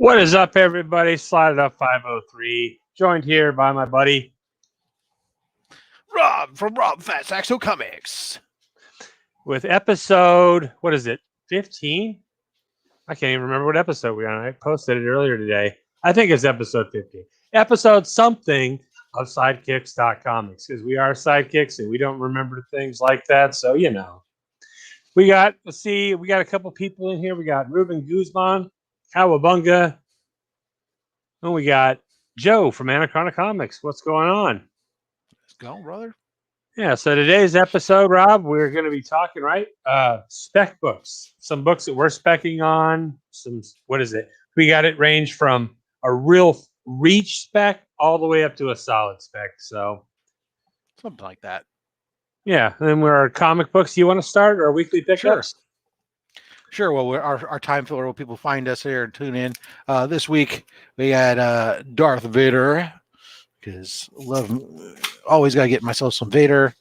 What is up, everybody? Slide Up 503, joined here by my buddy Rob from Stax Comics with episode, what is it, 15? I can't even remember what episode we're on. I posted it earlier today. I think it's episode 15. Episode something of Sidekicks Talk Comics, because we are sidekicks and we don't remember things like that. So, you know, we got a couple people in here. We got Ruben Guzman, Cowabunga, and we got Joe from Anaconda Comics. What's going on? Let's go, brother. Yeah, so today's episode, Rob, we're going to be talking, spec books. Some books that we're specking on. We got it ranged from a real reach spec all the way up to a solid spec. So something like that. Yeah, and then we're our comic books. You want to start our weekly pickups? Sure. Well, our time filler, where people find us here and tune in. This week we had Darth Vader, because always got to get myself some Vader.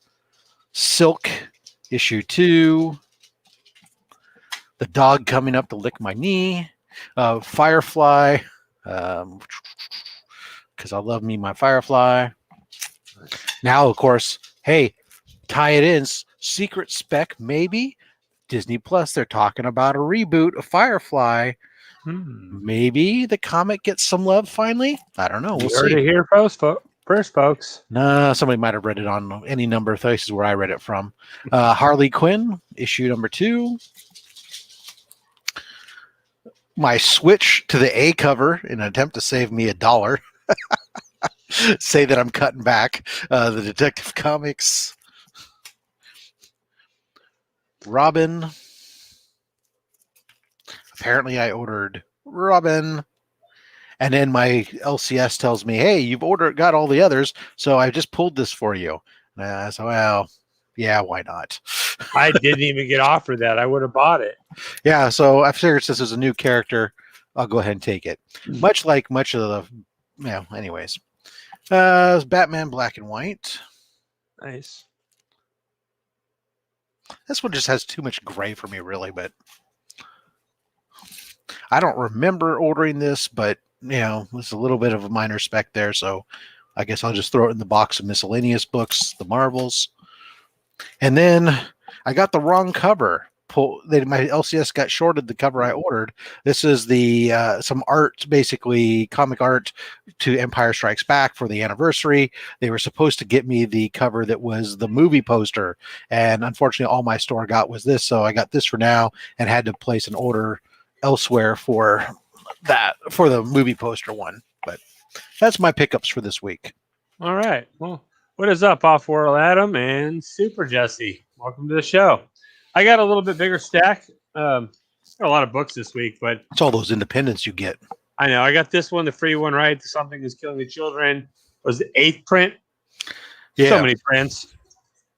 Silk issue 2. The dog coming up to lick my knee. Firefly, because I love me my Firefly. Now, of course, hey, tie it in. Secret spec, maybe. Disney Plus, they're talking about a reboot of Firefly. Maybe the comic gets some love finally. I don't know. We'll see. Heard it here first, folks. No, somebody might have read it on any number of places where I read it from. Harley Quinn, issue number 2. My switch to the A cover in an attempt to save me $1. Say that I'm cutting back. The Detective Comics. Robin. Apparently I ordered Robin. And then my LCS tells me, hey, you've got all the others, so I just pulled this for you. So, well, yeah, why not? I didn't even get offered that. I would have bought it. Yeah, so I figured since it's a new character, I'll go ahead and take it. Much of the, anyways. It's Batman Black and White. Nice. This one just has too much gray for me, really, but I don't remember ordering this, but, there's a little bit of a minor spec there, so I guess I'll just throw it in the box of miscellaneous books, the Marvels. And then I got the wrong cover. My LCS got shorted the cover I ordered. This is the some art, basically comic art to Empire Strikes Back for the anniversary. They were supposed to get me the cover that was the movie poster, and unfortunately all my store got was this, so I got this for now and had to place an order elsewhere for the movie poster one. But that's my pickups for this week. All right. Well, what is up, Off-World Adam and Super Jesse? Welcome to the show. I got a little bit bigger stack. Got a lot of books this week, but it's all those independents you get. I know. I got this one, the free one, right? Something is Killing the Children. Was the 8th print. Yeah. So many prints.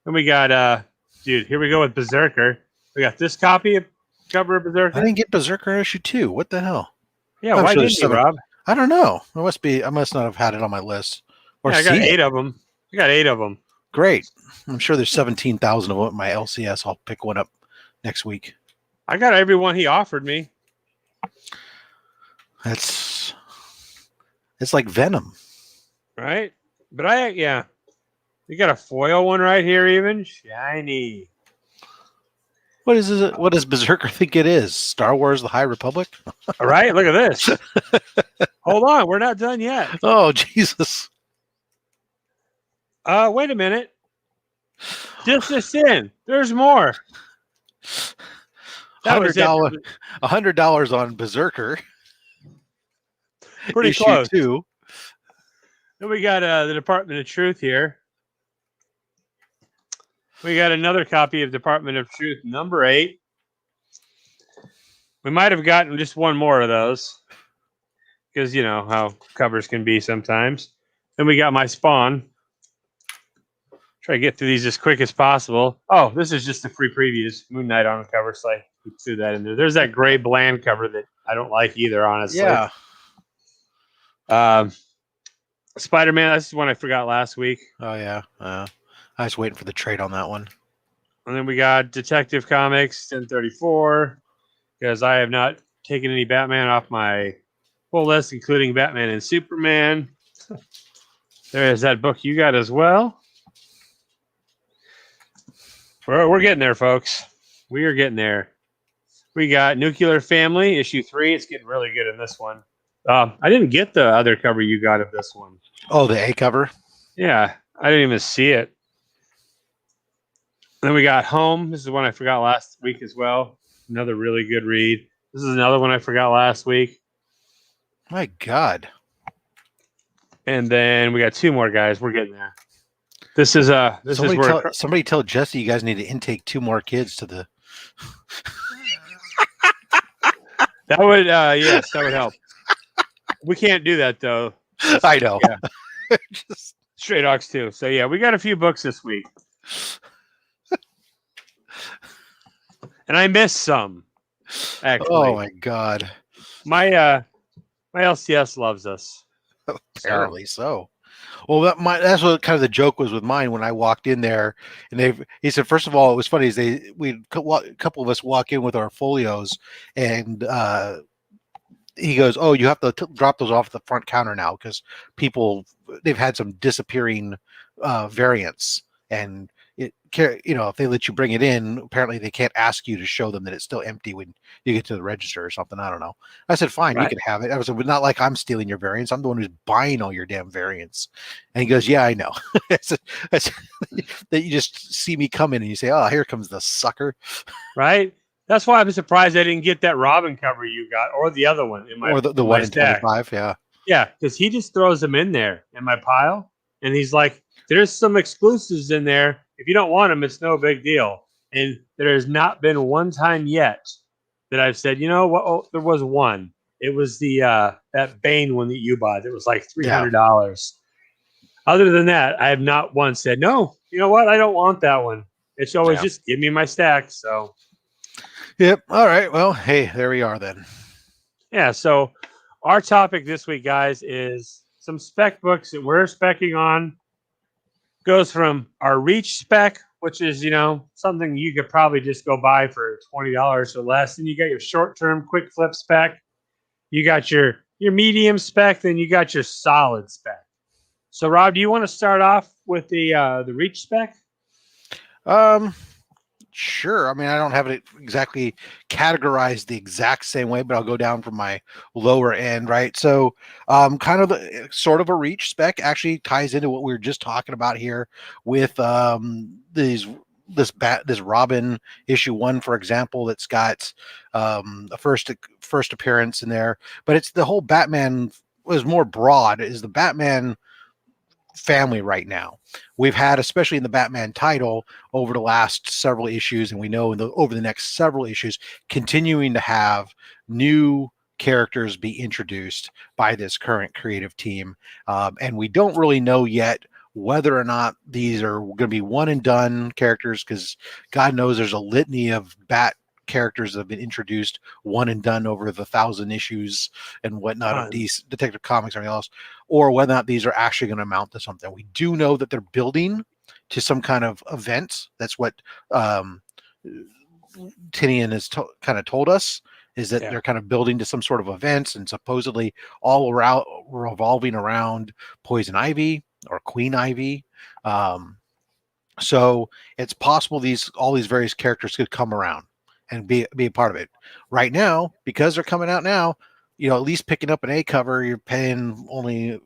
And we got, here we go with Berserker. We got this cover of Berserker. I didn't get Berserker issue 2. What the hell? Yeah, why didn't you, Rob? I don't know. I must not have had it on my list. Or I got 8 of them. I got 8 of them. Great. I'm sure there's 17,000 of them at my LCS. I'll pick one up next week. I got every one he offered me. It's like Venom. Right? But you got a foil one right here even. Shiny. What is it? What does Berserker think it is? Star Wars: The High Republic? All right, look at this. Hold on, we're not done yet. Oh, Jesus. Wait a minute. Just this in. There's more. $100 on Berserker. Pretty close. 2. Then we got the Department of Truth here. We got another copy of Department of Truth number 8. We might have gotten just one more of those, because you know how covers can be sometimes. Then we got my Spawn. Try to get through these as quick as possible. Oh, this is just the free previews. Moon Knight on the cover, so I threw that in there. There's that gray bland cover that I don't like either, honestly. Yeah. Spider-Man, this is one I forgot last week. Oh, yeah. I was waiting for the trade on that one. And then we got Detective Comics 1034, because I have not taken any Batman off my Full list, including Batman and Superman. There is that book you got as well. We're getting there, folks. We are getting there. We got Nuclear Family, issue 3. It's getting really good in this one. I didn't get the other cover you got of this one. Oh, the A cover? Yeah, I didn't even see it. Then we got Home. This is one I forgot last week as well. Another really good read. This is another one I forgot last week. My God. And then we got 2 more, guys. We're getting there. This is somebody tell Jesse you guys need to intake 2 more kids to the. That would yes, that would help. We can't do that though. I know. Yeah. Just Stray Dogs too. So yeah, we got a few books this week. And I missed some. Actually. Oh my God. My LCS loves us. Apparently so. Well, that's what kind of the joke was with mine when I walked in there, and he said, first of all, it was funny. A couple of us walk in with our folios, and he goes, "Oh, you have to drop those off the front counter now because they've had some disappearing variants, and if they let you bring it in, apparently they can't ask you to show them that it's still empty when you get to the register or something. I don't know." I said, "Fine, right. You can have it." I was like, "Not like I'm stealing your variants. I'm the one who's buying all your damn variants." And he goes, "Yeah, I know." I said, that you just see me come in and you say, "Oh, here comes the sucker." Right. That's why I'm surprised I didn't get that Robin cover you got, or the other one in my or the one in 25. Yeah. Yeah, because he just throws them in there in my pile, and he's like, "There's some exclusives in there. If you don't want them, it's no big deal." And there has not been one time yet that I've said, you know what? Oh, there was one. It was the that Bane one that you bought. It was like $300. Yeah. Other than that, I have not once said, no, you know what? I don't want that one. It's always just give me my stack. So, yep. All right. Well, hey, there we are then. Yeah. So our topic this week, guys, is some spec books that we're specking on. Goes from our Reach spec, which is, something you could probably just go buy for $20 or less. And you got your short-term quick flip spec. You got your medium spec, then you got your solid spec. So, Rob, do you want to start off with the Reach spec? Sure. I mean, I don't have it exactly categorized the exact same way, but I'll go down from my lower end, right? So kind of sort of a Reach spec actually ties into what we were just talking about here with this Robin issue 1, for example, that's got a first appearance in there, but it's the whole Batman was more broad, is the Batman family right now. We've had, especially in the Batman title, over the last several issues, and we know over the next several issues, continuing to have new characters be introduced by this current creative team. And we don't really know yet whether or not these are going to be one and done characters, because God knows there's a litany of Bat characters that have been introduced one and done over the 1,000 issues and whatnot of these Detective Comics and everything else, or whether or not these are actually going to amount to something. We do know that they're building to some kind of event. That's what Tinian has kind of told us, is that they're kind of building to some sort of events, and supposedly all around revolving around Poison Ivy or Queen Ivy. So it's possible all these various characters could come around and be a part of it. Right now, because they're coming out now, at least picking up an A cover, you're paying only,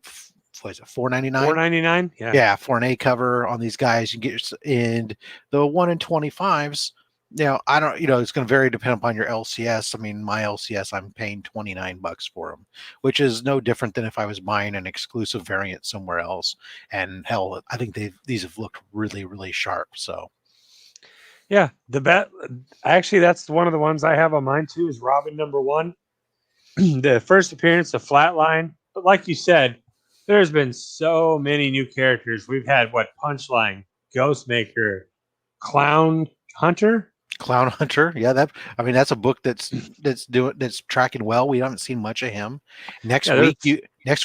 what is it, $4.99? $4.99? Yeah, for an A cover on these guys. You get, and the 1 in 25s, I don't, it's going to vary depending upon your LCS. I mean, my LCS, I'm paying $29 for them, which is no different than if I was buying an exclusive variant somewhere else. And hell, I think these have looked really, really sharp. So. Yeah, actually, that's one of the ones I have on mine too, is Robin #1. The first appearance of Flatline. But like you said, there's been so many new characters. We've had Punchline, Ghostmaker, Clown Hunter. Yeah, that's a book that's tracking well. We haven't seen much of him. Next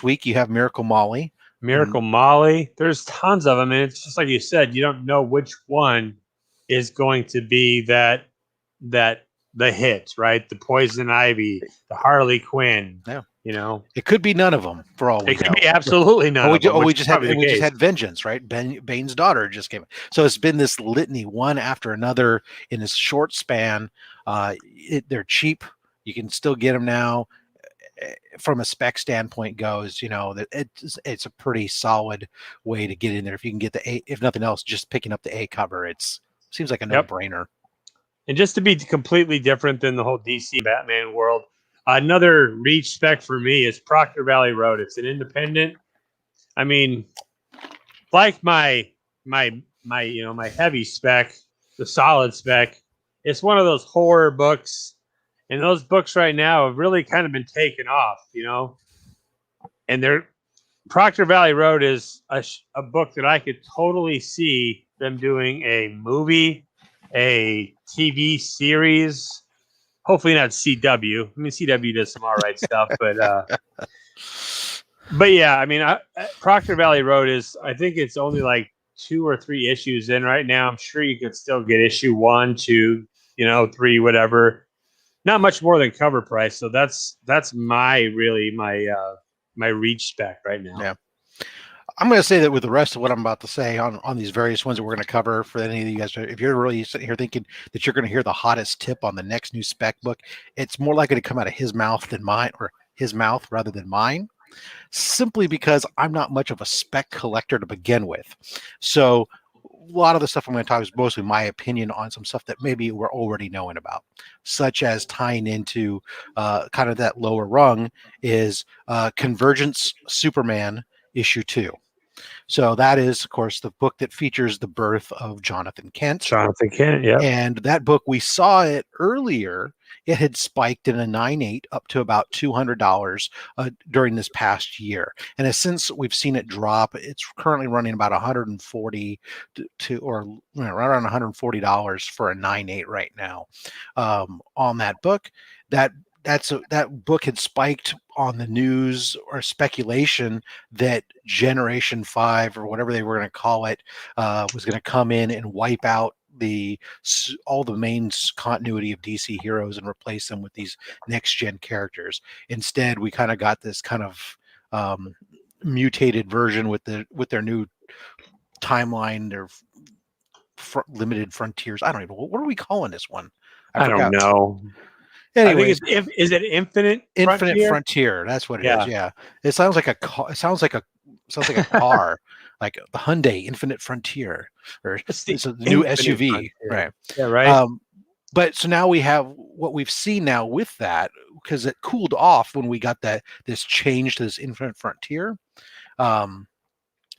week you have Miracle Molly. Molly. There's tons of them, and it's just like you said, you don't know which one is going to be the hit, right? The Poison Ivy, the Harley Quinn. Yeah. You know, It could be none of them for all we it could know. be absolutely none of them. We which just is had probably the we just case. had Vengeance, right? Bane's daughter just came. So it's been this litany, one after another, in this short span. They're cheap. You can still get them now. From a spec standpoint goes, you know, that it's a pretty solid way to get in there. If you can get the A, if nothing else, just picking up the A cover, seems like a Yep. no-brainer. And just to be completely different than the whole DC Batman world, another reach spec for me is Proctor Valley Road. It's an independent. I mean, like my my heavy spec, the solid spec. It's one of those horror books, and those books right now have really kind of been taken off, you know. And they're Proctor Valley Road is a book that I could totally see them doing a movie, a TV series. Hopefully not CW. I mean, CW does some all right stuff, but yeah, I mean, Proctor Valley Road is. I think it's only like 2 or 3 issues in right now. I'm sure you could still get issue 1, 2, 3, whatever. Not much more than cover price. So that's my reach spec right now. Yeah. I'm going to say that with the rest of what I'm about to say on these various ones that we're going to cover for any of you guys, if you're really sitting here thinking that you're going to hear the hottest tip on the next new spec book, it's more likely to come out of his mouth than mine, or his mouth rather than mine, simply because I'm not much of a spec collector to begin with. So a lot of the stuff I'm going to talk is mostly my opinion on some stuff that maybe we're already knowing about, such as tying into kind of that lower rung is Convergence Superman issue 2. So that is, of course, the book that features the birth of Jonathan Kent. Jonathan Kent, yeah. And that book, we saw it earlier. It had spiked in a 9.8 up to about $200 during this past year. And since we've seen it drop, it's currently running about $140 or around $140 for a 9.8 right now on that book. That book had spiked on the news or speculation that Generation 5 or whatever they were going to call it was going to come in and wipe out all the main continuity of DC heroes and replace them with these next gen characters. Instead, we kind of got this kind of mutated version with their new timeline, their limited frontiers. I don't even know, what are we calling this one? I don't know. Anyway, is it Infinite Frontier? That's what it is. Yeah, it sounds like a car, like the Hyundai Infinite Frontier, or it's a new SUV, Frontier. Right? Yeah, right. But so now we have what we've seen now with that, because it cooled off when we got this change to this Infinite Frontier.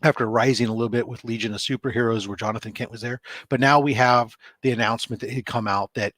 After rising a little bit with Legion of Superheroes, where Jonathan Kent was there. But now we have the announcement that had come out that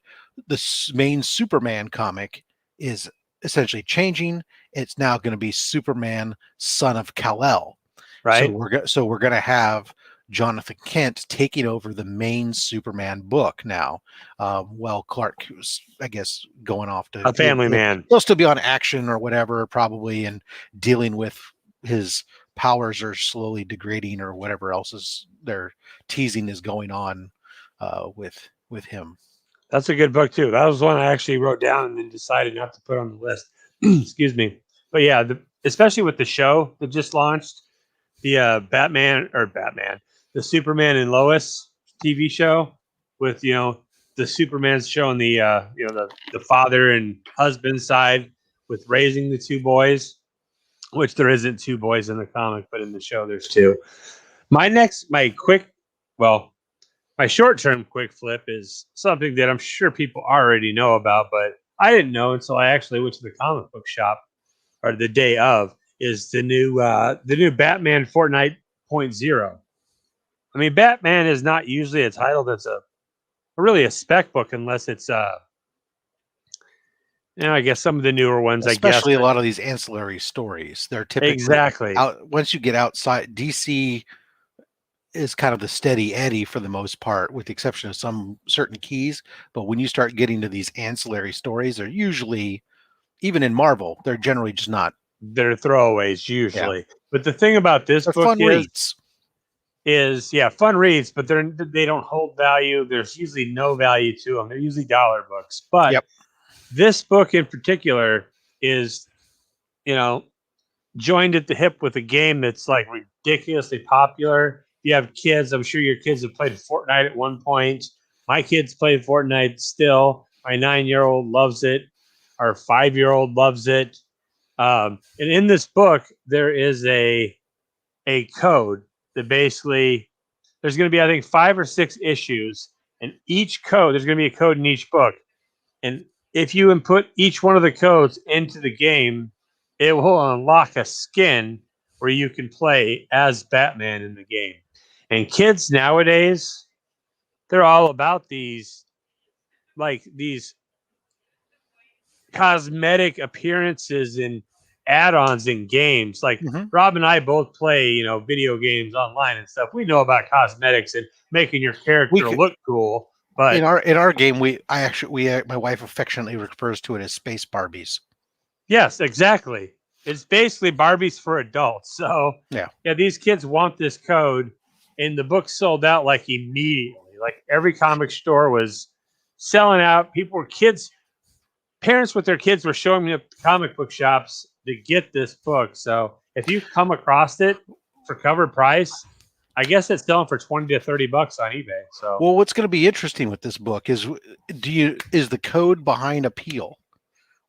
the main Superman comic is essentially changing. It's now going to be Superman, son of Kal-El. Right. So we're going to have Jonathan Kent taking over the main Superman book now. Well, Clark was, I guess, going off to a family man. He'll still be on action or whatever, probably, and dealing with his powers are slowly degrading or whatever else is their teasing is going on with him. That's a good book too. That was one I actually wrote down and then decided not to put on the list. Excuse me. But yeah, especially with the show that just launched, the the Superman and Lois TV show with the Superman's showing the the father and husband side with raising the 2 boys. Which there isn't 2 boys in the comic, but in the show there's 2. My short-term quick flip is something that I'm sure people already know about, but I didn't know until I actually went to the comic book shop, or the day of, is the new Batman Fortnite .0. I mean, Batman is not usually a title that's really a spec book unless it's I guess some of the newer ones, especially a lot of these ancillary stories, they're typically exactly once you get outside. DC is kind of the steady Eddie for the most part, with the exception of some certain keys. But when you start getting to these ancillary stories, they're usually, even in Marvel, they're generally just not. They're throwaways usually. Yeah. But the thing about this book fun reads. Is fun reads, but they don't hold value. There's usually no value to them. They're usually dollar books. But this book in particular is joined at the hip with a game that's like ridiculously popular. If you have kids, I'm sure your kids have played Fortnite at one point. My kids play Fortnite still. My 9-year-old loves it. Our 5-year-old loves it. And in this book, there is a code that basically there's going to be, I think, 5 or 6 issues, and each code, there's going to be a code in each book. And if you input each one of the codes into the game, it will unlock a skin where you can play as Batman in the game. And kids nowadays, they're all about these cosmetic appearances and add-ons in games. Like Rob and I both play, video games online and stuff. We know about cosmetics and making your character look cool. But in our game, my wife affectionately refers to it as Space Barbies. Yes, exactly. It's basically Barbies for adults. So yeah, these kids want this code, and the book sold out like immediately. Like every comic store was selling out. Parents with their kids were showing me up to comic book shops to get this book. So if you come across it for cover price, I guess it's selling for $20 to $30 on eBay. So well, what's going to be interesting with this book is the code behind appeal?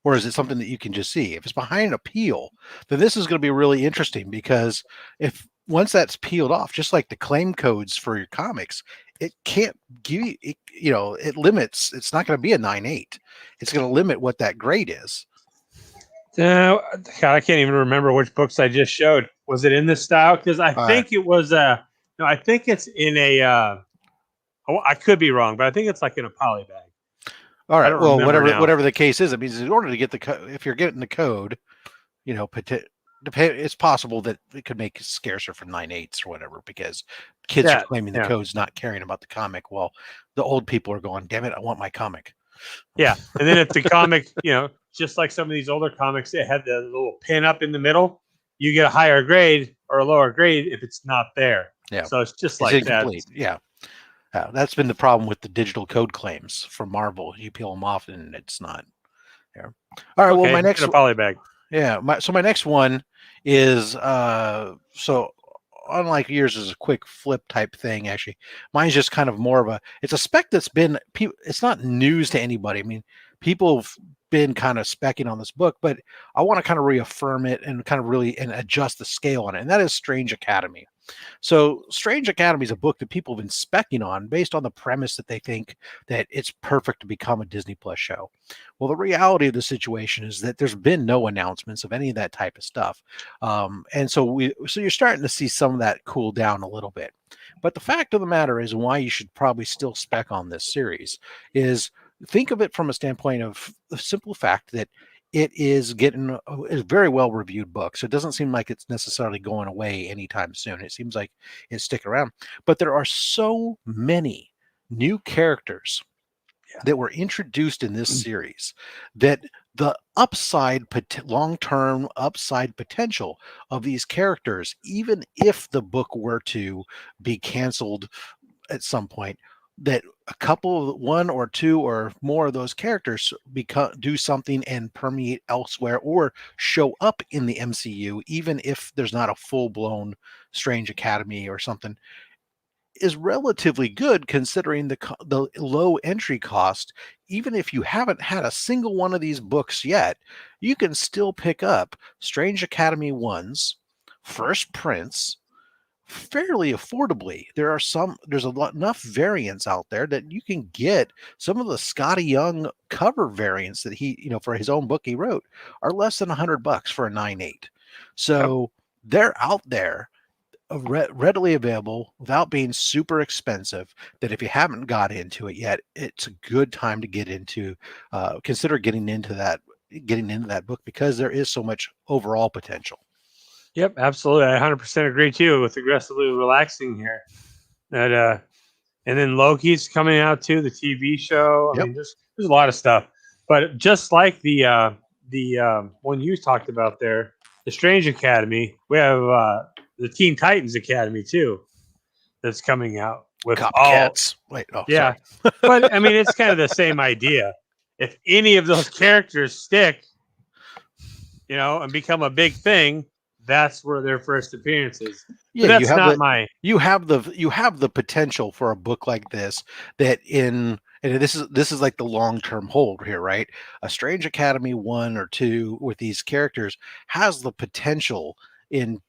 Or is it something that you can just see? If it's behind an appeal, then this is going to be really interesting, because if once that's peeled off, just like the claim codes for your comics, it can't give you, it limits. It's not going to be a 9.8. It's going to limit what that grade is. God, I can't even remember which books I just showed. Was it in this style? Because I think it was I think it's in a. I could be wrong, but I think it's like in a poly bag. All right. Well, whatever the case is, it means in order to get if you're getting the code, it's possible that it could make it scarcer from 9.8s or whatever, because kids are claiming the code's not caring about the comic. Well, the old people are going, damn it, I want my comic. Yeah. And then if the comic, just like some of these older comics, it had the little pin up in the middle, you get a higher grade or a lower grade if it's not there. Yeah. So it's just like incomplete. That. Yeah. That's been the problem with the digital code claims from Marvel. You peel them off and it's not there. All right. Okay, well, my next poly bag. Yeah. My next one is so unlike yours is a quick flip type thing. Actually, mine's just kind of more of it's a spec that's been, it's not news to anybody. I mean, people have been kind of specking on this book, but I want to kind of reaffirm it and kind of really adjust the scale on it. And that is Strange Academy. So Strange Academy is a book that people have been specking on based on the premise that they think that it's perfect to become a Disney Plus show. Well, the reality of the situation is that there's been no announcements of any of that type of stuff. And so you're starting to see some of that cool down a little bit. But the fact of the matter is, why you should probably still spec on this series is, think of it from a standpoint of the simple fact that it is getting a very well-reviewed book. So it doesn't seem like it's necessarily going away anytime soon. It seems like it's sticking around. But there are so many new characters that were introduced in this series that the long-term upside potential of these characters, even if the book were to be canceled at some point, that one or two or more of those characters do something and permeate elsewhere or show up in the MCU, even if there's not a full-blown Strange Academy or something, is relatively good considering the low entry cost. Even if you haven't had a single one of these books yet, you can still pick up Strange Academy 1's first prints fairly affordably. There's enough variants out there that you can get. Some of the Scotty Young cover variants that he, for his own book he wrote, are less than $100 for a 9.8. So they're out there, readily available without being super expensive, that if you haven't got into it yet, it's a good time to get into, consider getting into that book, because there is so much overall potential. Yep, absolutely. I 100% agree too with aggressively relaxing here. And then Loki's coming out too, the TV show. I mean, there's a lot of stuff. But just like the one you talked about there, the Strange Academy, we have the Teen Titans Academy too, that's coming out with copycats. Sorry. But I mean, it's kind of the same idea. If any of those characters stick, and become a big thing, that's where their first appearance is. Yeah, But that's not my. you have the potential for a book like this and this is like the long-term hold here, right? A Strange Academy 1 or 2 with these characters has the potential in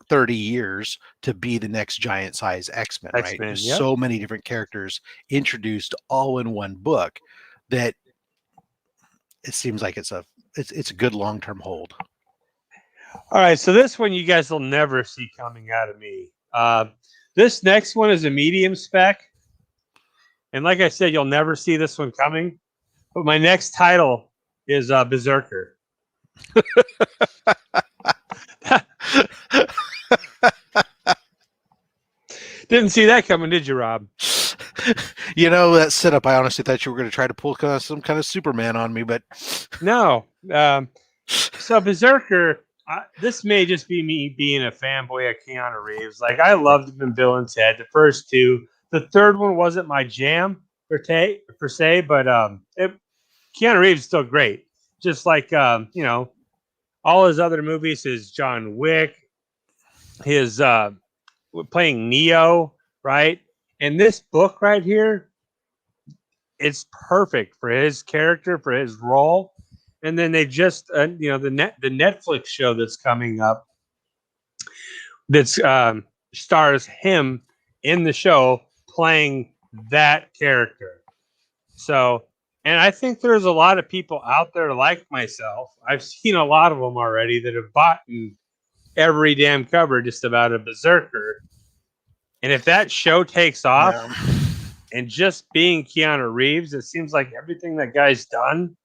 30 years to be the next giant size X-Men, right? X-Men, There's yep. so many different characters introduced all in one book that it seems like it's a good long-term hold. All right, so this one you guys will never see coming out of me. This next one is a medium spec, and like I said, you'll never see this one coming. But my next title is Berserker. Didn't see that coming, did you, Rob? That setup, I honestly thought you were going to try to pull some kind of Superman on me, but no. So Berserker, this may just be me being a fanboy of Keanu Reeves. Like, I loved him in Bill and Ted, the first two. The third one wasn't my jam per se, but Keanu Reeves is still great. Just like all his other movies, his John Wick, his playing Neo, right? And this book right here, it's perfect for his character, for his role. And then they just, the Netflix show that's coming up that stars him in the show playing that character. So, and I think there's a lot of people out there like myself. I've seen a lot of them already that have bought every damn cover just about a Berserker. And if that show takes off, and just being Keanu Reeves, it seems like everything that guy's done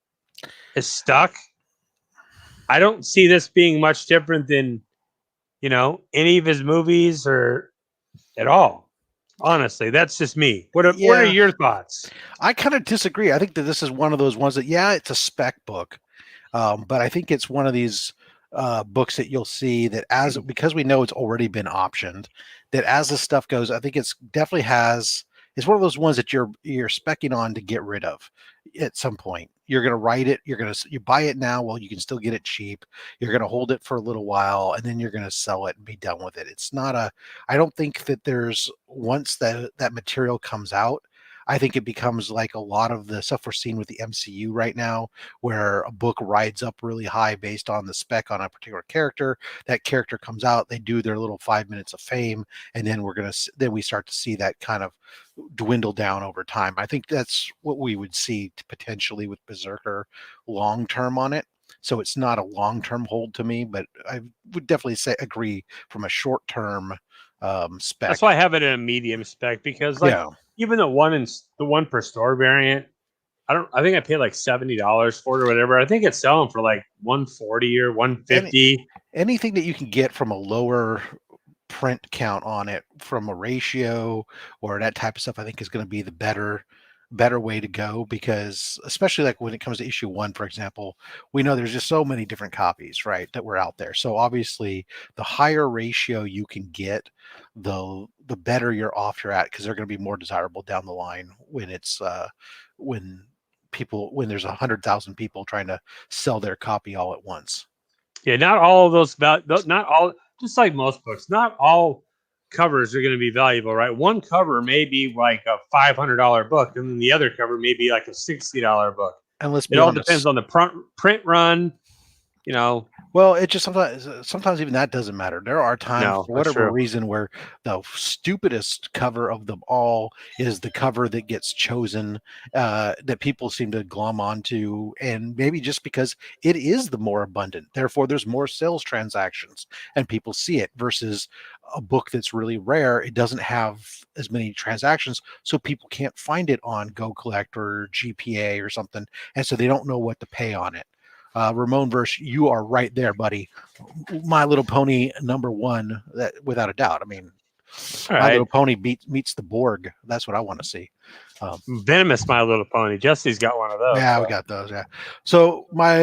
is stuck. I don't see this being much different than, any of his movies or at all. Honestly, that's just me. What are your thoughts? I kind of disagree. I think that this is one of those ones that, it's a spec book, but I think it's one of these books that you'll see that because we know it's already been optioned, that as the stuff goes, I think it's definitely it's one of those ones that you're speccing on to get rid of at some point. You're going to write it. You buy it now. Well, you can still get it cheap. You're going to hold it for a little while and then you're going to sell it and be done with it. It's not I don't think that once that material comes out, I think it becomes like a lot of the stuff we're seeing with the MCU right now, where a book rides up really high based on the spec on a particular character. That character comes out, they do their little 5 minutes of fame, and then we start to see that kind of dwindle down over time. I think that's what we would see potentially with Berserker long term on it. So it's not a long term hold to me, but I would definitely agree from a short term spec. That's why I have it in a medium spec, because even the one per store variant, I think I paid like $70 for it or whatever. I think it's selling for like $140 or $150. Anything that you can get from a lower print count on it, from a ratio or that type of stuff, I think is going to be the better way to go, because especially like when it comes to issue 1, for example, we know there's just so many different copies, right, that were out there. So obviously the higher ratio you can get, the better you're off you're at, because they're going to be more desirable down the line when it's when there's 100,000 people trying to sell their copy all at once. Yeah, not all of those, not all, just like most books, not all covers are going to be valuable, right? One cover may be like a $500 book, and then the other cover may be like a $60 book. And it all depends on the print run, Well, it just sometimes even that doesn't matter. There are times, for whatever reason, where the stupidest cover of them all is the cover that gets chosen, that people seem to glom onto, and maybe just because it is the more abundant, therefore there's more sales transactions and people see it, versus a book that's really rare. It doesn't have as many transactions, so people can't find it on Go Collect or GPA or something, and so they don't know what to pay on it. Ramon Verse, you are right there, buddy. My Little Pony #1, that without a doubt. I mean, My Little Pony meets the Borg. That's what I want to see. Venomous My Little Pony. Jesse's got one of those. Yeah, we got those. Yeah. So my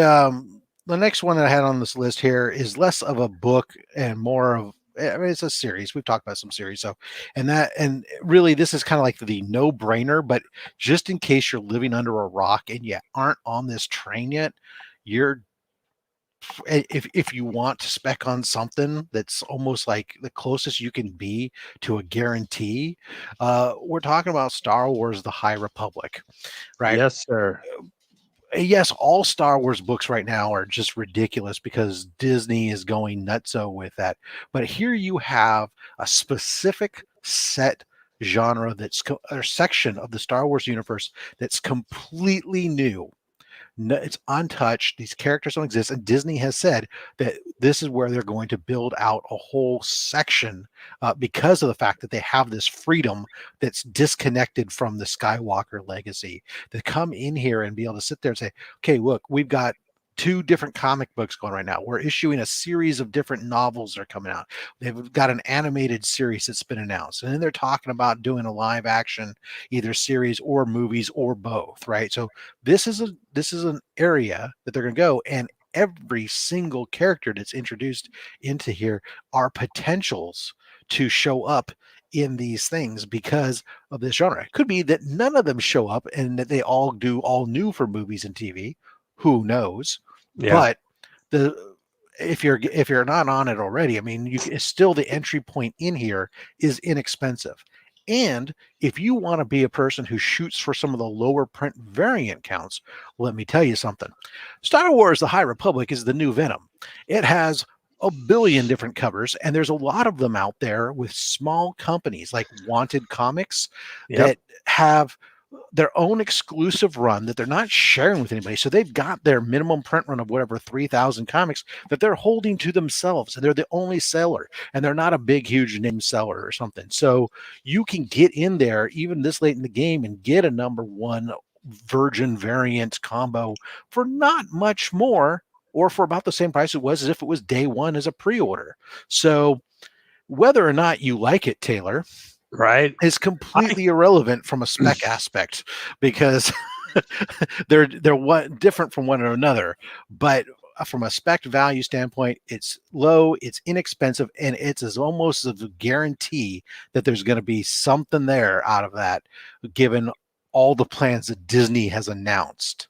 the next one that I had on this list here is less of a book and more of, I mean, it's a series. We've talked about some series. So, and really this is kind of like the no-brainer, but just in case you're living under a rock and you aren't on this train yet, you're if you want to spec on something that's almost like the closest you can be to a guarantee, we're talking about Star Wars: The High Republic, right? Yes, sir. Yes, all Star Wars books right now are just ridiculous because Disney is going nutso with that. But here you have a specific set genre or section of the Star Wars universe that's completely new. No, it's untouched. These characters don't exist, and Disney has said that this is where they're going to build out a whole section because of the fact that they have this freedom that's disconnected from the Skywalker legacy. To come in here and be able to sit there and say, "Okay, look, we've got." Two different comic books going right now. We're issuing a series of different novels that are coming out. They've got an animated series that's been announced. And then they're talking about doing a live action, either series or movies or both, right? So this is an area that they're going to go, and every single character that's introduced into here are potentials to show up in these things because of this genre. It could be that none of them show up and that they all do all new for movies and TV. Who knows? Yeah. But if you're not on it already, I mean, it's still the entry point in here is inexpensive. And if you want to be a person who shoots for some of the lower print variant counts, let me tell you something. Star Wars: The High Republic is the new Venom. It has a billion different covers, and there's a lot of them out there with small companies like Wanted Comics that have their own exclusive run that they're not sharing with anybody. So they've got their minimum print run of whatever 3,000 comics that they're holding to themselves, and they're the only seller, and they're not a big, huge name seller or something. So you can get in there even this late in the game and get a number one virgin variant combo for not much more, or for about the same price it was as if it was day one as a pre-order. So whether or not you like it, Taylor, right, is completely irrelevant from a spec aspect, because they're different from one another. But from a spec value standpoint, it's low, it's inexpensive, and it's almost as a guarantee that there's going to be something there out of that, given all the plans that Disney has announced.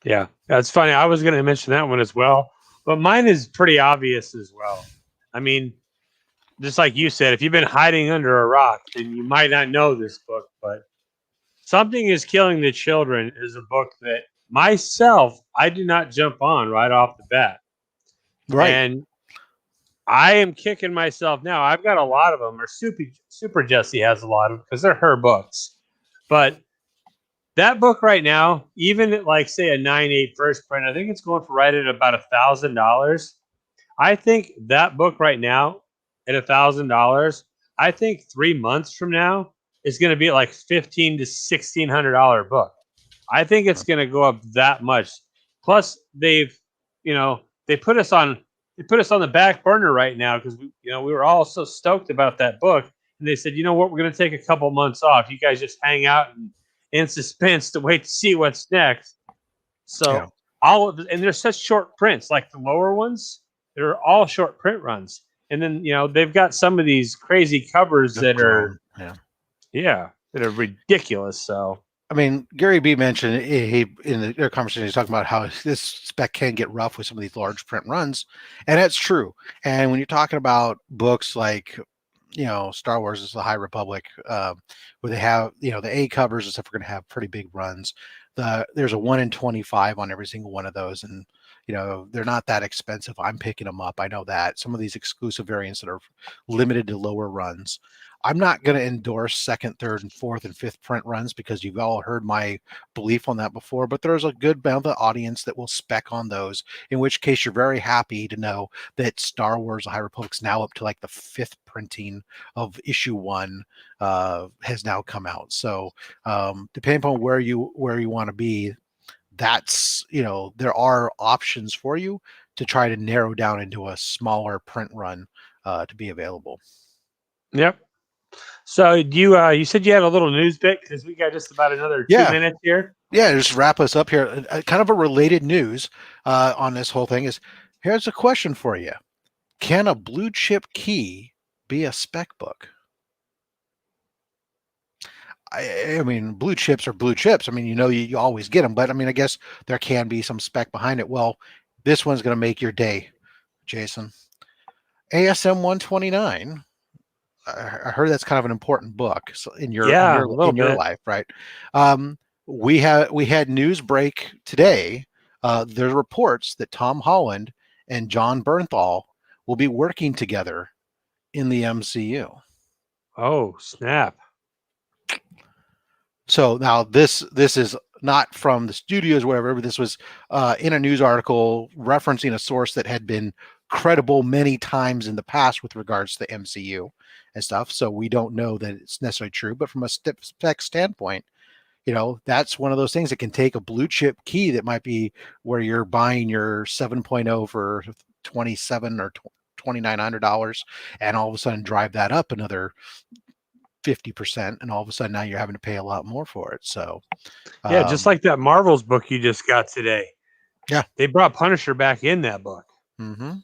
Yeah, that's funny. I was going to mention that one as well, but mine is pretty obvious as well. I mean, just like you said, if you've been hiding under a rock, then you might not know this book, but Something is Killing the Children is a book that myself, I do not jump on right off the bat. Right. And I am kicking myself now. I've got a lot of them, or Super Jessie has a lot of them because they're her books. But that book right now, even at like say a 9.8 first print, I think it's going for right at about $1,000. I think that book right now at $1,000, I think 3 months from now is going to be like $1,500 to $1,600 book. I think it's going to go up that much. Plus, they put us on the back burner right now because we were all so stoked about that book, and they said, you know what, we're going to take a couple months off. You guys just hang out in suspense to wait to see what's next. So and they're such short prints, like the lower ones. They're all short print runs, and then they've got some of these crazy covers that are ridiculous. So I mean, Gary B mentioned in their conversation, he's talking about how this spec can get rough with some of these large print runs, and that's true. And when you're talking about books like Star Wars is the High Republic, where they have the A covers and stuff, are going to have pretty big runs. There's a 1 in 25 on every single one of those, and they're not that expensive. I'm picking them up. I know that some of these exclusive variants that are limited to lower runs. I'm not going to endorse second, third, and fourth and fifth print runs because you've all heard my belief on that before, but there's a good amount of the audience that will spec on those, in which case you're very happy to know that Star Wars The High Republic's now up to like the 5th printing of issue 1 has now come out. So depending upon where you want to be, that's there are options for you to try to narrow down into a smaller print run to be available. Yep. So you said you had a little news bit because we got just about another 2 minutes here. Yeah, just wrap us up here. Kind of a related news on this whole thing is, here's a question for you. Can a blue chip key be a spec book? I mean, blue chips are blue chips. I mean, you always get them, but I mean, I guess there can be some spec behind it. Well, this one's going to make your day, Jason. ASM 129. I heard that's kind of an important book in your Yeah, a little in your bit. life, right? We had news break today. There's reports that Tom Holland and John Bernthal will be working together in the MCU. Oh, snap. So now this is not from the studios, or whatever, but this was in a news article referencing a source that had been credible many times in the past with regards to the MCU and stuff. So we don't know that it's necessarily true, but from a spec standpoint, you know, that's one of those things that can take a blue chip key that might be where you're buying your 7.0 for $2,700 or $2,900, and all of a sudden drive that up another 50%, and all of a sudden now you're having to pay a lot more for it. So Yeah, just like that Marvel's book you just got today. Yeah, they brought Punisher back in that book. Mm-hmm.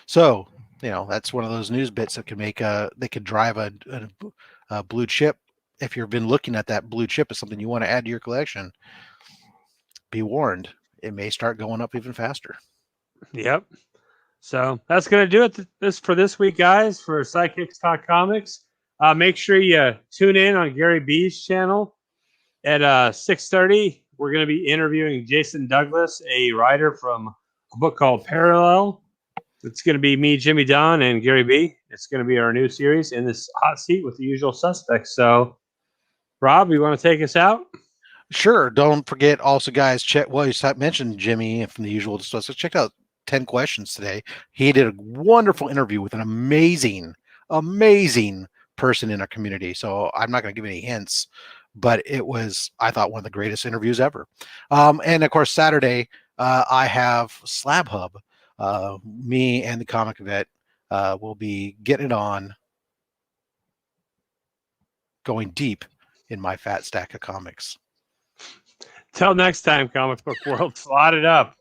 So, you know, that's one of those news bits that can make they could drive a blue chip. If you've been looking at that blue chip as something you want to add to your collection, be warned, it may start going up even faster. Yep. So that's going to do it for this week, guys, for Sidekicks Talk Comics. Make sure you tune in on Gary B's channel at 6:30. We're going to be interviewing Jason Douglas, a writer from a book called Parallel. It's going to be me, Jimmy Don, and Gary B. It's going to be our new series in this hot seat with the usual suspects. So, Rob, you want to take us out? Sure. Don't forget also, guys, check, well, you mentioned Jimmy from the usual suspects. Check out 10 Questions today. He did a wonderful interview with an amazing person in our community. So I'm not going to give any hints, but it was, I thought, one of the greatest interviews ever. And of course, Saturday, I have Slab Hub. Me and the Comic Vet will be getting it on, going deep in my fat stack of comics. Till next time, comic book world, slot it up.